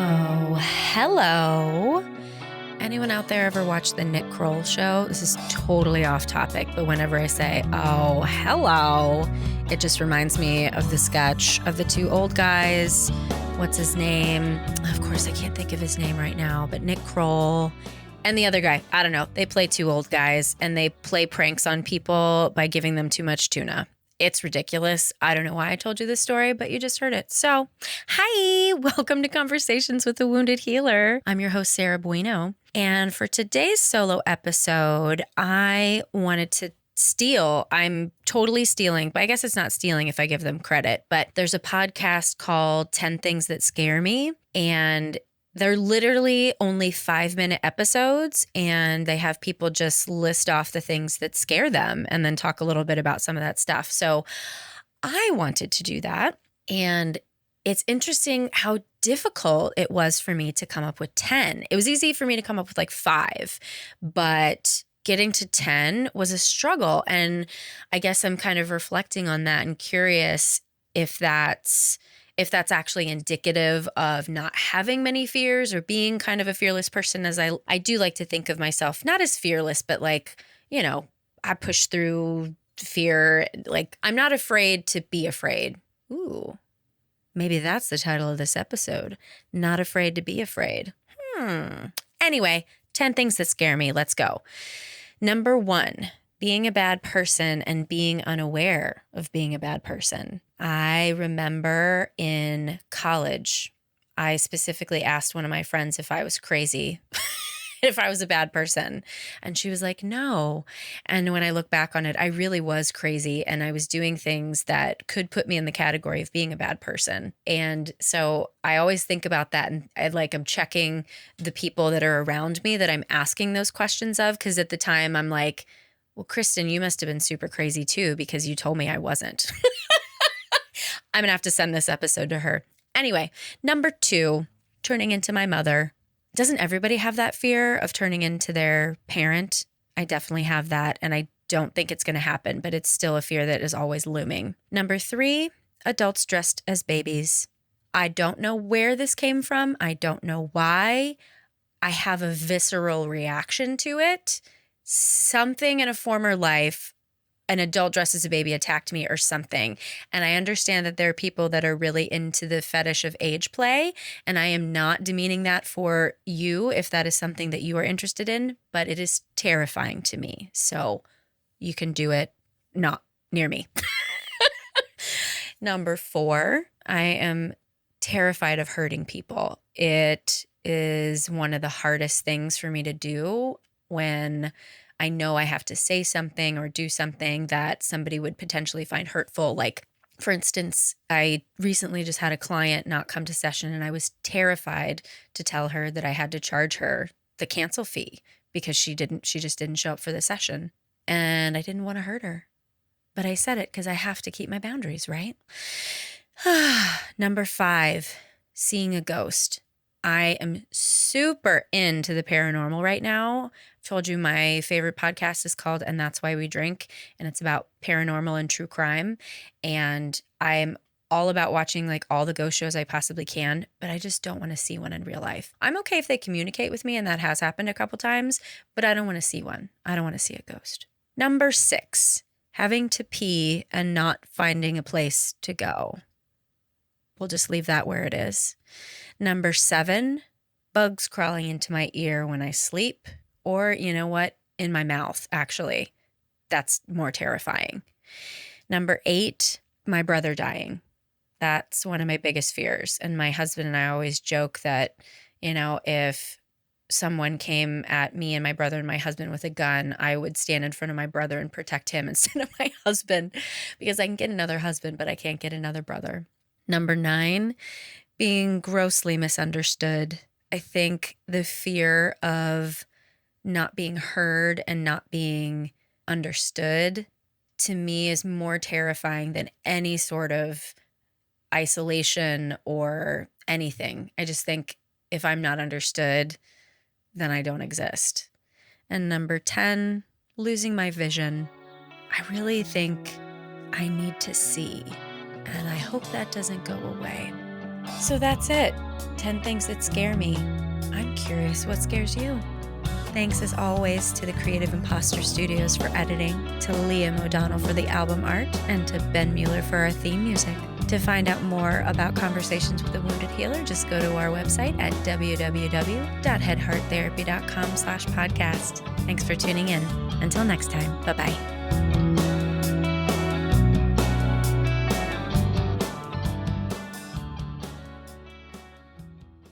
Oh, hello. Anyone out there ever watch the Nick Kroll show? This is totally off topic, but whenever I say, oh, hello, it just reminds me of the sketch of the two old guys. What's his name? Of course, I can't think of his name right now, but Nick Kroll and the other guy. I don't know. They play two old guys and they play pranks on people by giving them too much tuna. It's ridiculous. I don't know why I told you this story, but you just heard it. So, hi, welcome to Conversations with a Wounded Healer. I'm your host, Sarah Bueno. And for today's solo episode, I wanted to I'm totally stealing, but I guess it's not stealing if I give them credit. But there's a podcast called 10 Things That Scare Me. And they're literally only 5-minute episodes, and they have people just list off the things that scare them and then talk a little bit about some of that stuff. So I wanted to do that. And it's interesting how difficult it was for me to come up with 10. It was easy for me to come up with like 5, but getting to 10 was a struggle. And I guess I'm kind of reflecting on that and curious if that's actually indicative of not having many fears or being kind of a fearless person, as I do like to think of myself, not as fearless, but like, you know, I push through fear. Like, I'm not afraid to be afraid. Ooh, maybe that's the title of this episode. Not afraid to be afraid. Anyway, 10 things that scare me. Let's go. Number 1, being a bad person and being unaware of being a bad person. I remember in college, I specifically asked one of my friends if I was crazy, if I was a bad person. And she was like, no. And when I look back on it, I really was crazy. And I was doing things that could put me in the category of being a bad person. And so I always think about that. And I'm checking the people that are around me that I'm asking those questions of. Because at the time I'm like, well, Kristen, you must have been super crazy too, because you told me I wasn't. I'm going to have to send this episode to her. Anyway, number 2, turning into my mother. Doesn't everybody have that fear of turning into their parent? I definitely have that, and I don't think it's going to happen, but it's still a fear that is always looming. Number 3, adults dressed as babies. I don't know where this came from. I don't know why. I have a visceral reaction to it. Something in a former life, an adult dressed as a baby attacked me or something. And I understand that there are people that are really into the fetish of age play. And I am not demeaning that for you if that is something that you are interested in, but it is terrifying to me. So you can do it not near me. Number 4, I am terrified of hurting people. It is one of the hardest things for me to do when I know I have to say something or do something that somebody would potentially find hurtful. Like, for instance, I recently just had a client not come to session, and I was terrified to tell her that I had to charge her the cancel fee because she just didn't show up for the session. And I didn't want to hurt her, but I said it because I have to keep my boundaries, right? Number 5, seeing a ghost. I am super into the paranormal right now. I've told you my favorite podcast is called And That's Why We Drink, and it's about paranormal and true crime. And I'm all about watching like all the ghost shows I possibly can, but I just don't want to see one in real life. I'm okay if they communicate with me, and that has happened a couple times, but I don't want to see one. I don't want to see a ghost. Number 6, having to pee and not finding a place to go. We'll just leave that where it is. Number 7, bugs crawling into my ear when I sleep, or you know what, in my mouth, actually. That's more terrifying. Number 8, my brother dying. That's one of my biggest fears. And my husband and I always joke that, you know, if someone came at me and my brother and my husband with a gun, I would stand in front of my brother and protect him instead of my husband, because I can get another husband, but I can't get another brother. Number 9, being grossly misunderstood. I think the fear of not being heard and not being understood, to me, is more terrifying than any sort of isolation or anything. I just think if I'm not understood, then I don't exist. And number 10, losing my vision. I really think I need to see, and I hope that doesn't go away. So that's it. 10 things that scare me. I'm curious what scares you. Thanks as always to the Creative Imposter Studios for editing, to Liam O'Donnell for the album art, and to Ben Mueller for our theme music. To find out more about Conversations with a Wounded Healer, just go to our website at www.headhearttherapy.com/podcast. Thanks for tuning in. Until next time, bye-bye.